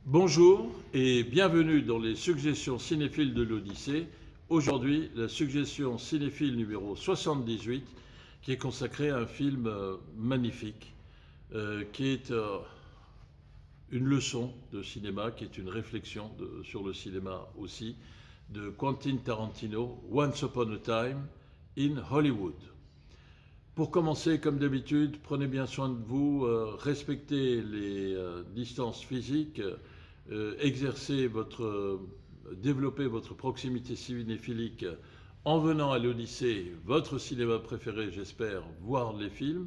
Bonjour et bienvenue dans les suggestions cinéphiles de l'Odyssée. Aujourd'hui, la suggestion cinéphile numéro 78 qui est consacrée à un film magnifique, qui est une leçon de cinéma, qui est une réflexion sur le cinéma aussi, de Quentin Tarantino, Once Upon a Time in Hollywood. Pour commencer, comme d'habitude, prenez bien soin de vous, respectez les distances physiques, développez votre proximité cinéphilique en venant à l'Odyssée, votre cinéma préféré, j'espère, voir les films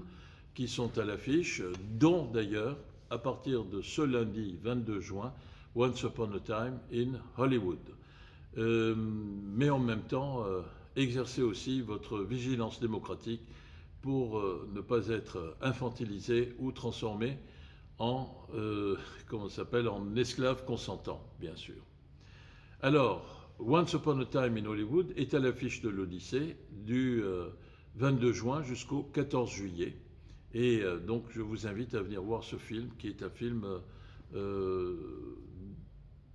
qui sont à l'affiche, dont d'ailleurs, à partir de ce lundi 22 juin, Once Upon a Time in Hollywood. Mais en même temps, exercez aussi votre vigilance démocratique pour ne pas être infantilisé ou transformé en, en esclave consentant, bien sûr. Alors, Once Upon a Time in Hollywood est à l'affiche de l'Odyssée du 22 juin jusqu'au 14 juillet. Et donc, je vous invite à venir voir ce film, qui est un film,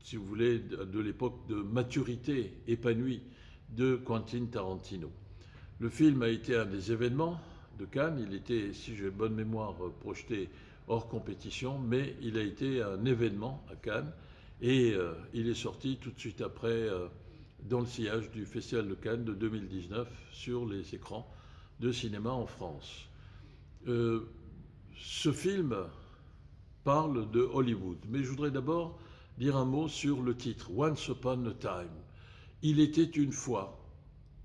si vous voulez, de l'époque de maturité épanouie de Quentin Tarantino. Le film a été un des événements de Cannes. Il était, si j'ai bonne mémoire, projeté hors compétition, mais il a été un événement à Cannes et il est sorti tout de suite après dans le sillage du Festival de Cannes de 2019 sur les écrans de cinéma en France. Ce film parle de Hollywood, mais je voudrais d'abord dire un mot sur le titre, Once Upon a Time. Il était une fois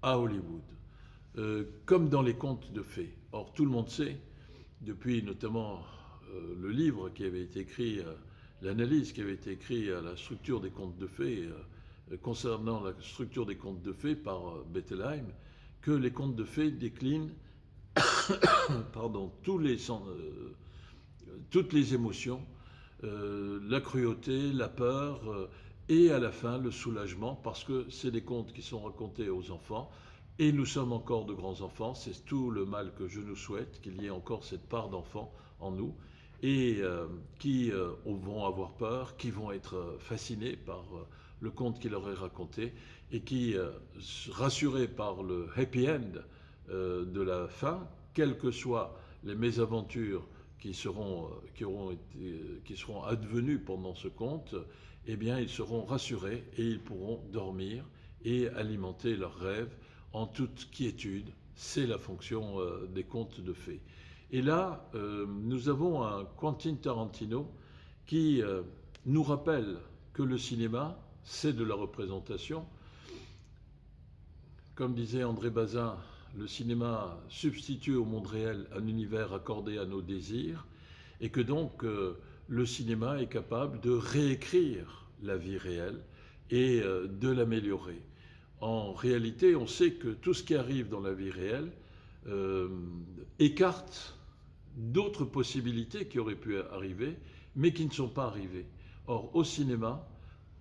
à Hollywood. Comme dans les contes de fées. Or, tout le monde sait, depuis notamment le livre qui avait été écrit, l'analyse qui avait été écrite à la structure des contes de fées, concernant la structure des contes de fées par Bettelheim, que les contes de fées déclinent toutes les émotions, la cruauté, la peur, et à la fin le soulagement, parce que c'est des contes qui sont racontés aux enfants. Et nous sommes encore de grands enfants, c'est tout le mal que je nous souhaite, qu'il y ait encore cette part d'enfants en nous, et qui vont avoir peur, qui vont être fascinés par le conte qui leur est raconté, et qui, rassurés par le happy end de la fin, quelles que soient les mésaventures qui seront advenues pendant ce conte, eh bien ils seront rassurés et ils pourront dormir et alimenter leurs rêves en toute quiétude. C'est la fonction des contes de fées. Et là, nous avons un Quentin Tarantino qui nous rappelle que le cinéma, c'est de la représentation. Comme disait André Bazin, le cinéma substitue au monde réel un univers accordé à nos désirs, et que donc le cinéma est capable de réécrire la vie réelle et de l'améliorer. En réalité, on sait que tout ce qui arrive dans la vie réelle écarte d'autres possibilités qui auraient pu arriver, mais qui ne sont pas arrivées. Or, au cinéma,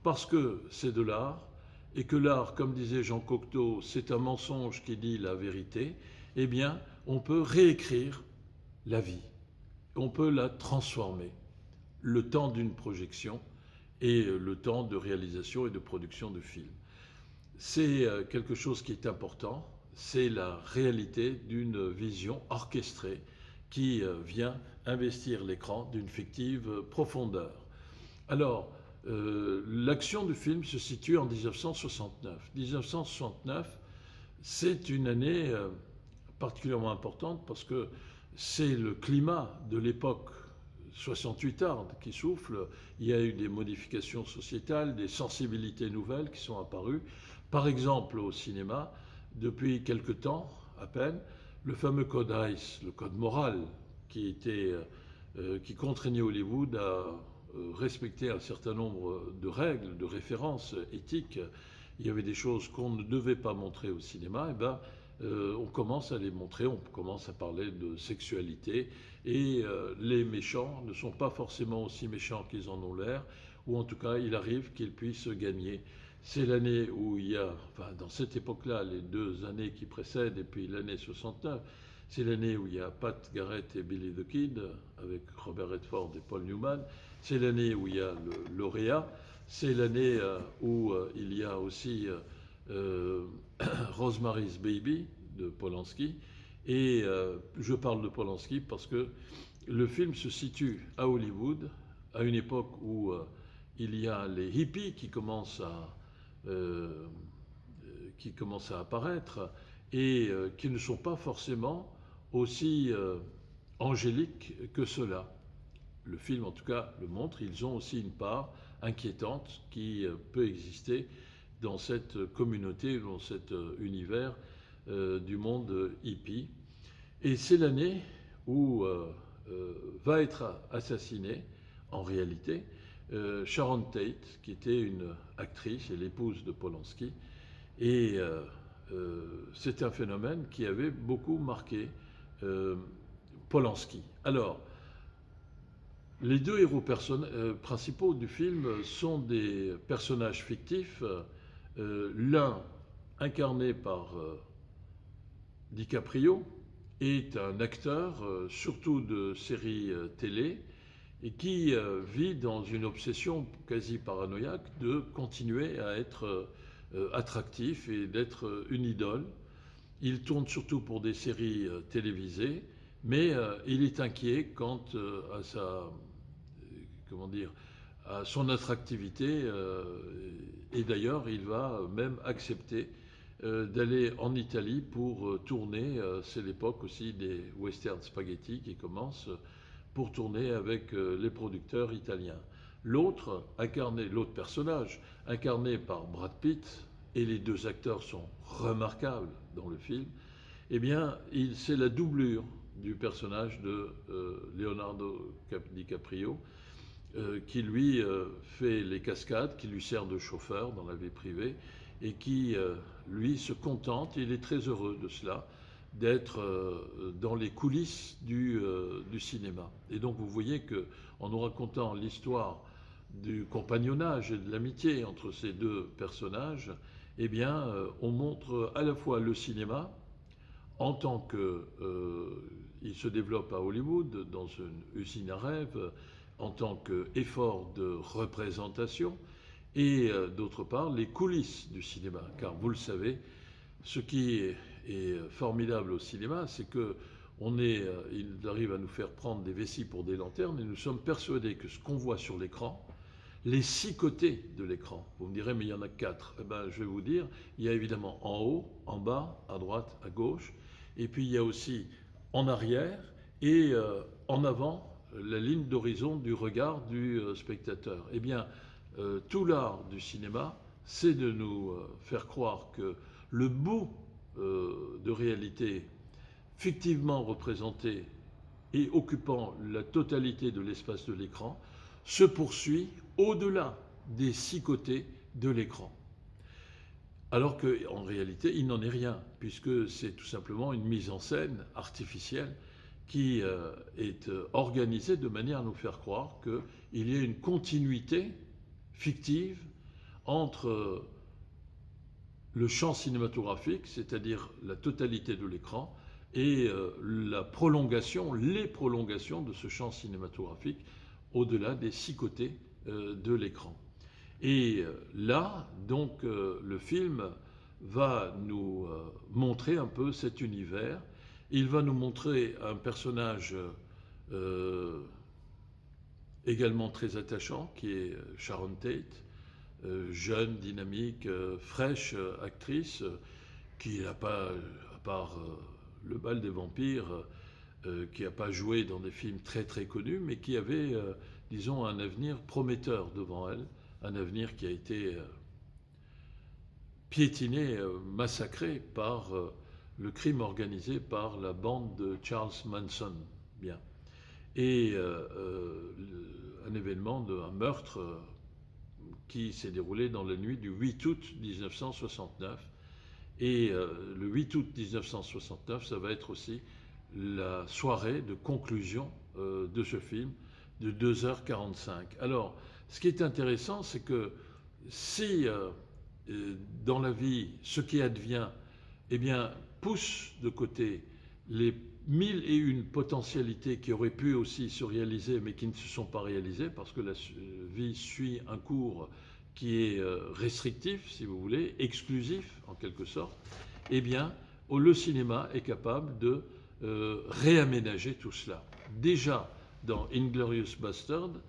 parce que c'est de l'art, et que l'art, comme disait Jean Cocteau, c'est un mensonge qui dit la vérité, eh bien, on peut réécrire la vie. On peut la transformer. Le temps d'une projection et le temps de réalisation et de production de films. C'est quelque chose qui est important, c'est la réalité d'une vision orchestrée qui vient investir l'écran d'une fictive profondeur. Alors, l'action du film se situe en 1969. 1969, c'est une année particulièrement importante parce que c'est le climat de l'époque 68arde qui souffle. Il y a eu des modifications sociétales, des sensibilités nouvelles qui sont apparues. Par exemple, au cinéma, depuis quelque temps à peine, le fameux code Hays, le code moral, qui contraignait Hollywood à respecter un certain nombre de règles, de références éthiques. Il y avait des choses qu'on ne devait pas montrer au cinéma, et ben, on commence à les montrer, on commence à parler de sexualité, et les méchants ne sont pas forcément aussi méchants qu'ils en ont l'air, ou en tout cas, il arrive qu'ils puissent gagner. C'est l'année où il y a, enfin dans cette époque-là, les 2 années qui précèdent, et puis l'année 69, C'est l'année où il y a Pat Garrett et Billy the Kid, avec Robert Redford et Paul Newman. C'est l'année où il y a le lauréat. C'est l'année où il y a aussi Rosemary's Baby de Polanski. Et je parle de Polanski parce que le film se situe à Hollywood, à une époque où il y a les hippies qui commencent à apparaître et qui ne sont pas forcément aussi angéliques que cela. Le film, en tout cas, le montre. Ils ont aussi une part inquiétante qui peut exister dans cette communauté, dans cet univers du monde hippie. Et c'est l'année où va être assassinée, en réalité, Sharon Tate, qui était une actrice et l'épouse de Polanski. Et c'est un phénomène qui avait beaucoup marqué Polanski. Alors, les deux héros principaux du film sont des personnages fictifs, l'un incarné par DiCaprio, est un acteur, surtout de séries télé, et qui vit dans une obsession quasi paranoïaque de continuer à être attractif et d'être une idole. Il tourne surtout pour des séries télévisées, mais il est inquiet quant à son attractivité, et d'ailleurs il va même accepter d'aller en Italie pour tourner. C'est l'époque aussi des western spaghetti qui commencent, pour tourner avec les producteurs italiens. L'autre personnage, incarné par Brad Pitt, et les deux acteurs sont remarquables dans le film, eh bien, c'est la doublure du personnage de Leonardo DiCaprio, qui lui fait les cascades, qui lui sert de chauffeur dans la vie privée, et qui, lui, se contente, il est très heureux de cela, d'être dans les coulisses du cinéma. Et donc vous voyez qu'en nous racontant l'histoire du compagnonnage et de l'amitié entre ces deux personnages, eh bien, on montre à la fois le cinéma, en tant qu'il se développe à Hollywood, dans une usine à rêve, en tant qu'effort de représentation, et d'autre part les coulisses du cinéma. Car vous le savez, ce qui est formidable au cinéma, c'est qu'il arrive à nous faire prendre des vessies pour des lanternes, et nous sommes persuadés que ce qu'on voit sur l'écran, les 6 côtés de l'écran, vous me direz mais il y en a 4, eh ben, je vais vous dire, il y a évidemment en haut, en bas, à droite, à gauche, et puis il y a aussi en arrière et en avant la ligne d'horizon du regard du spectateur. Eh bien, tout l'art du cinéma, c'est de nous faire croire que le bout de réalité fictivement représenté et occupant la totalité de l'espace de l'écran se poursuit au-delà des 6 côtés de l'écran. Alors qu'en réalité, il n'en est rien, puisque c'est tout simplement une mise en scène artificielle qui est organisée de manière à nous faire croire qu'il y a une continuité fictive entre le champ cinématographique, c'est-à-dire la totalité de l'écran, et les prolongations de ce champ cinématographique au-delà des 6 côtés de l'écran. Et là, donc, le film va nous montrer un peu cet univers. Il va nous montrer un personnage également très attachant, qui est Sharon Tate, jeune, dynamique, fraîche actrice, qui n'a pas, à part Le bal des vampires, qui n'a pas joué dans des films très très connus, mais qui avait, disons, un avenir prometteur devant elle, un avenir qui a été piétiné, massacré par le crime organisé par la bande de Charles Manson. Bien. Et un événement, un meurtre qui s'est déroulé dans la nuit du 8 août 1969. Et le 8 août 1969, ça va être aussi la soirée de conclusion de ce film de 2h45. Alors, ce qui est intéressant, c'est que si dans la vie, ce qui advient, eh bien, pousse de côté les mille et une potentialités qui auraient pu aussi se réaliser, mais qui ne se sont pas réalisées, parce que la vie suit un cours qui est restrictif, si vous voulez, exclusif en quelque sorte, eh bien, le cinéma est capable de réaménager tout cela. Déjà, dans Inglourious Basterds,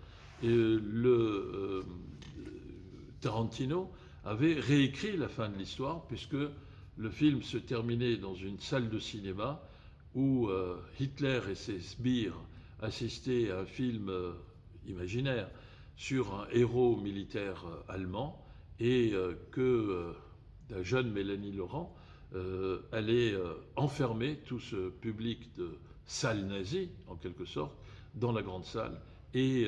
Tarantino avait réécrit la fin de l'histoire, puisque le film se terminait dans une salle de cinéma où Hitler et ses sbires assistaient à un film imaginaire sur un héros militaire allemand, et que la jeune Mélanie Laurent allait enfermer tout ce public de salle nazie, en quelque sorte, dans la grande salle, et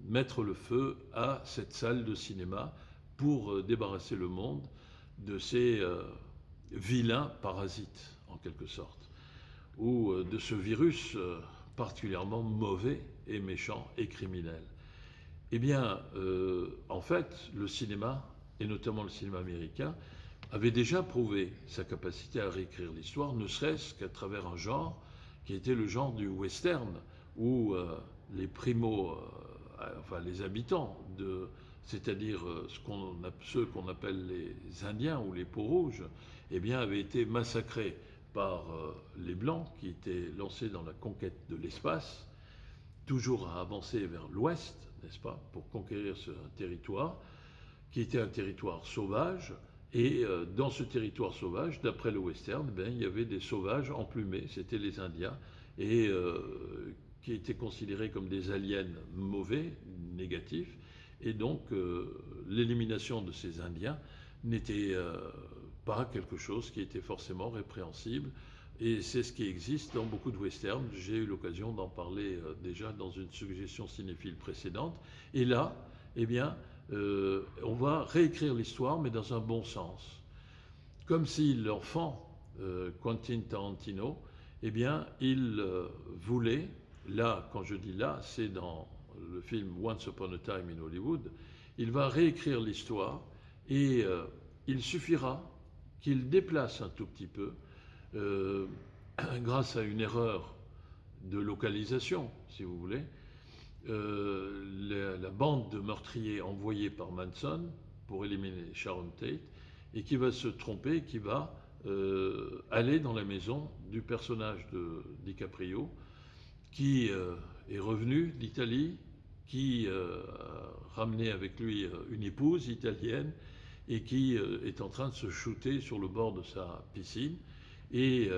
mettre le feu à cette salle de cinéma pour débarrasser le monde de ces vilains parasites, en quelque sorte, ou de ce virus particulièrement mauvais et méchant et criminel. Eh bien, en fait, le cinéma, et notamment le cinéma américain, avait déjà prouvé sa capacité à réécrire l'histoire, ne serait-ce qu'à travers un genre qui était le genre du western, où les les habitants, c'est-à-dire ceux qu'on appelle les Indiens ou les peaux-rouges, eh bien, avaient été massacrés par les Blancs qui étaient lancés dans la conquête de l'espace, toujours à avancer vers l'ouest, n'est-ce pas, pour conquérir ce territoire, qui était un territoire sauvage. Et dans ce territoire sauvage, d'après le western, il y avait des sauvages emplumés, c'était les Indiens, et qui étaient considérés comme des aliens mauvais, négatifs. Et donc, l'élimination de ces Indiens n'était pas quelque chose qui était forcément répréhensible. Et c'est ce qui existe dans beaucoup de westerns. J'ai eu l'occasion d'en parler déjà dans une suggestion cinéphile précédente. Et là, eh bien, on va réécrire l'histoire, mais dans un bon sens. Comme si l'enfant, Quentin Tarantino, eh bien, il voulait, là, quand je dis là, c'est dans le film Once Upon a Time in Hollywood, il va réécrire l'histoire, et il suffira qu'il déplace un tout petit peu, grâce à une erreur de localisation, si vous voulez, la bande de meurtriers envoyée par Manson pour éliminer Sharon Tate, et qui va se tromper, qui va aller dans la maison du personnage de DiCaprio, qui est revenu d'Italie, qui a ramené avec lui une épouse italienne, et qui est en train de se shooter sur le bord de sa piscine. Et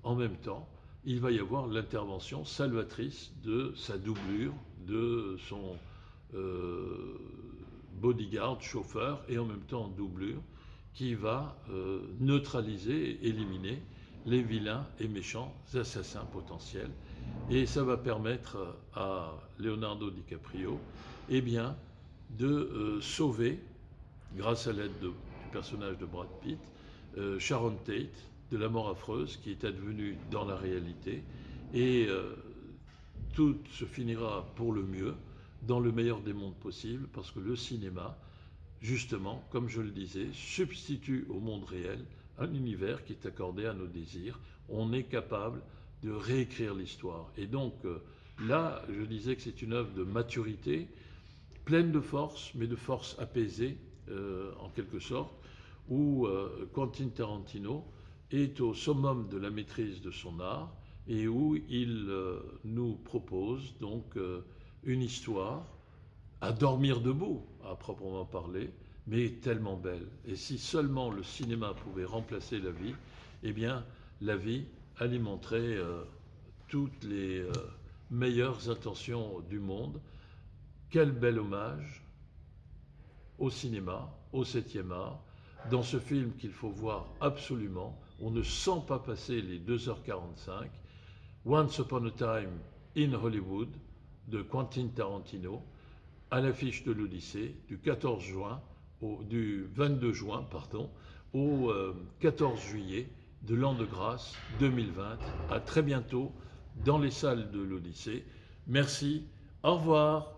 en même temps, il va y avoir l'intervention salvatrice de sa doublure, de son bodyguard, chauffeur, et en même temps doublure, qui va neutraliser et éliminer les vilains et méchants assassins potentiels. Et ça va permettre à Leonardo DiCaprio, eh bien, de sauver, grâce à l'aide du personnage de Brad Pitt, Sharon Tate de la mort affreuse qui est advenue dans la réalité. Et tout se finira pour le mieux, dans le meilleur des mondes possibles, parce que le cinéma, justement, comme je le disais, substitue au monde réel un univers qui est accordé à nos désirs. On est capable de réécrire l'histoire. Et donc, là, je disais que c'est une œuvre de maturité, pleine de force, mais de force apaisée, en quelque sorte, où Quentin Tarantino est au summum de la maîtrise de son art, et où il nous propose donc une histoire à dormir debout, à proprement parler, mais tellement belle. Et si seulement le cinéma pouvait remplacer la vie, eh bien, la vie alimenterait toutes les meilleures intentions du monde. Quel bel hommage au cinéma, au 7e art, dans ce film qu'il faut voir absolument. On ne sent pas passer les 2h45. Once Upon a Time in Hollywood de Quentin Tarantino, à l'affiche de l'Odyssée, du 22 juin au 14 juillet de l'an de grâce 2020. À très bientôt dans les salles de l'Odyssée. Merci, au revoir.